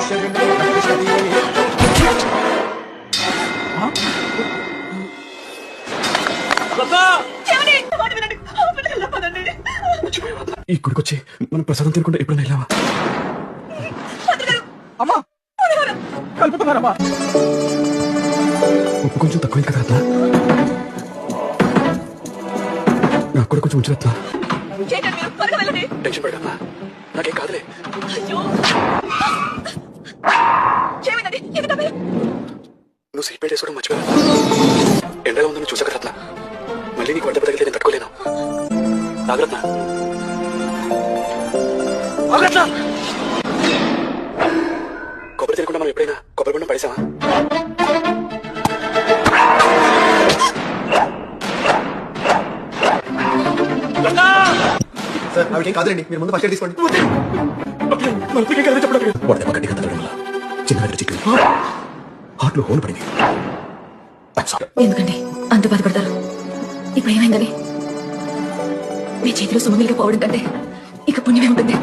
ఈ గుడికొచ్చి మనం ప్రసాదం తినకుండా ఎప్పుడైనా వెళ్ళావా? అమ్మా కలుపుతున్నారమ్మా. ఉప్పు కొంచెం తక్కువైంది కదా రత్న, నాకు కూడా కొంచెం ఉంచు రత్న. టెన్షన్ పడమ్మా, నాకేం కాదులే. నువ్వు సీట్ బెల్ట్ వేసుకోవడం మర్చిపోయా. ఎండగా ఉందని చూసాక రత్న, మళ్ళీ నీకు వంట తగిలితే నేను తట్టుకోలేను. నాగరత్న కొబ్బరి తినకుండా మనం ఎప్పుడైనా కొబ్బరి బొండం పడేసావా? సార్ ఆవిడేం కాదులేండి, మీరు ముందు ఫస్ట్ ఎయిడ్ తీసుకోండి. వాడు దెబ్బ గట్టిగా తగ్గడం వల్ల చిన్న దగ్గర చిక్కింది, హార్ట్లో హోల్ పడింది. ఎందుకండి అంత బాధపడతారు? ఇప్పుడు ఏమైందని? మీ చేతిలో సుమమిలుగా పోవడం కంటే ఇక పుణ్యమే ఉంటుంది.